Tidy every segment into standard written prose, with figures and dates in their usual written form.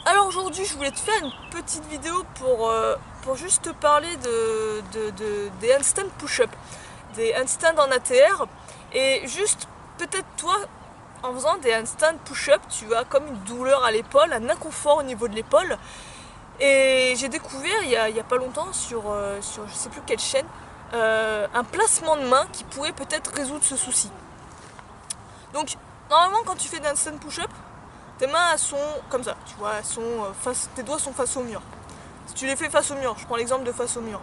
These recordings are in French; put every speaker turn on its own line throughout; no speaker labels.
Alors aujourd'hui je voulais te faire une petite vidéo pour juste te parler des handstand push-up, des handstands en ATR. Et juste peut-être toi, en faisant des handstand push-up, tu as comme une douleur à l'épaule, un inconfort au niveau de l'épaule. Et j'ai découvert il y a pas longtemps sur je sais plus quelle chaîne, un placement de main qui pourrait peut-être résoudre ce souci. Donc normalement quand tu fais des handstand push-up, tes mains elles sont comme ça, tu vois, elles sont tes doigts sont face au mur. Si tu les fais face au mur, je prends l'exemple de face au mur.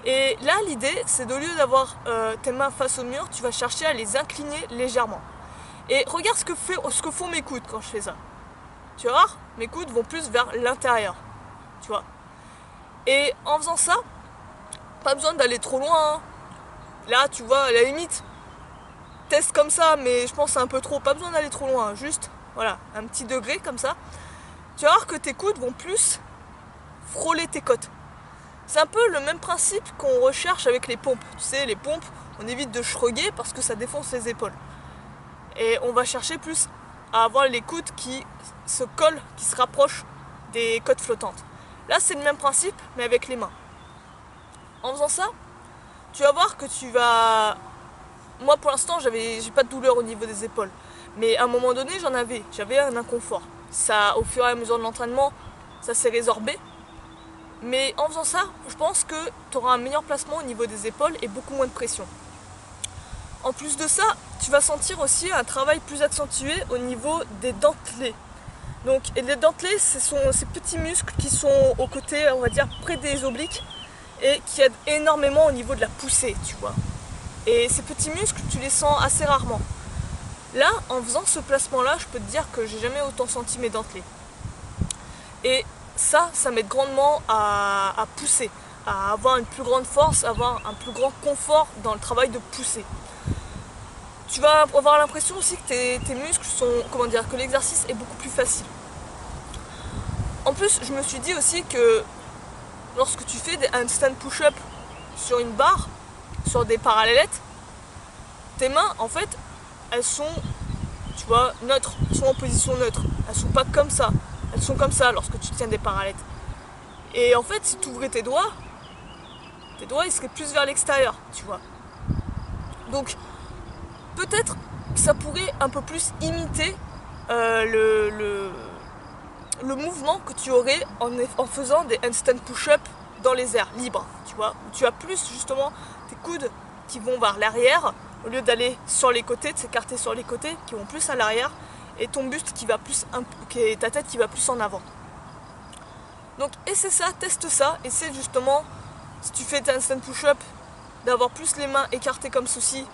Et là l'idée c'est d'au lieu d'avoir tes mains face au mur, tu vas chercher à les incliner légèrement. Et regarde ce que font mes coudes quand je fais ça. Tu vas voir, mes coudes vont plus vers l'intérieur, tu vois. Et en faisant ça, pas besoin d'aller trop loin, hein. Là tu vois, à la limite, teste comme ça, mais je pense que c'est un peu trop, pas besoin d'aller trop loin, juste voilà, un petit degré comme ça. Tu vas voir que tes coudes vont plus frôler tes côtes. C'est un peu le même principe qu'on recherche avec les pompes. Tu sais, les pompes, on évite de shruguer parce que ça défonce les épaules. Et on va chercher plus à avoir les coudes qui se collent, qui se rapprochent des côtes flottantes. Là, c'est le même principe, mais avec les mains. En faisant ça, tu vas voir que tu vas... Moi, pour l'instant, j'ai pas de douleur au niveau des épaules. Mais à un moment donné, j'avais un inconfort. Ça, au fur et à mesure de l'entraînement, ça s'est résorbé. Mais en faisant ça, je pense que tu auras un meilleur placement au niveau des épaules et beaucoup moins de pression. En plus de ça, tu vas sentir aussi un travail plus accentué au niveau des dentelés. Donc, et les dentelés, ce sont ces petits muscles qui sont aux côtés, on va dire, près des obliques et qui aident énormément au niveau de la poussée, tu vois. Et ces petits muscles, tu les sens assez rarement. Là, en faisant ce placement-là, je peux te dire que j'ai jamais autant senti mes dentelés. Et ça m'aide grandement à pousser, à avoir une plus grande force, à avoir un plus grand confort dans le travail de pousser. Tu vas avoir l'impression aussi que tes muscles sont, comment dire, que l'exercice est beaucoup plus facile. En plus, je me suis dit aussi que lorsque tu fais des handstand push-up sur une barre, sur des parallélettes, tes mains, en fait, elles sont, tu vois, neutres, elles sont en position neutre. Elles sont pas comme ça, elles sont comme ça lorsque tu tiens des parallettes. Et en fait, si tu ouvrais tes doigts ils seraient plus vers l'extérieur, tu vois. Donc, peut-être que ça pourrait un peu plus imiter le mouvement que tu aurais en faisant des handstand push-up dans les airs, libres, tu vois. Où tu as plus, justement, tes coudes qui vont vers l'arrière, au lieu d'aller sur les côtés, de s'écarter sur les côtés, qui vont plus à l'arrière, et ton buste qui va plus, ta tête qui va plus en avant. Donc essaie ça, teste ça, essaie justement, si tu fais tes handstand push-up, d'avoir plus les mains écartées comme ceci,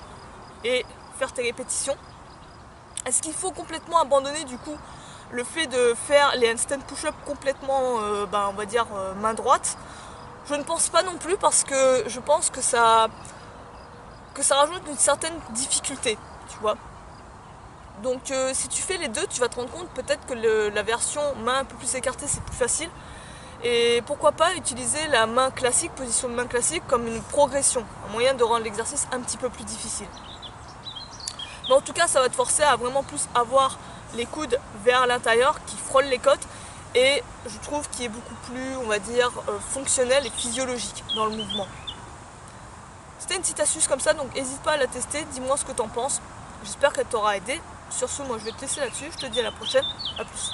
et faire tes répétitions. Est-ce qu'il faut complètement abandonner du coup le fait de faire les handstand push-up complètement, on va dire, main droite? Je ne pense pas non plus, parce que je pense que ça rajoute une certaine difficulté, tu vois. Donc si tu fais les deux, tu vas te rendre compte peut-être que la version main un peu plus écartée, c'est plus facile. Et pourquoi pas utiliser la main classique, position de main classique, comme une progression, un moyen de rendre l'exercice un petit peu plus difficile. Mais en tout cas, ça va te forcer à vraiment plus avoir les coudes vers l'intérieur, qui frôlent les côtes, et je trouve qu'il est beaucoup plus, on va dire, fonctionnel et physiologique dans le mouvement. C'était une petite astuce comme ça, donc n'hésite pas à la tester, dis-moi ce que t'en penses. J'espère qu'elle t'aura aidé. Sur ce, moi je vais te laisser là-dessus, je te dis à la prochaine, à plus.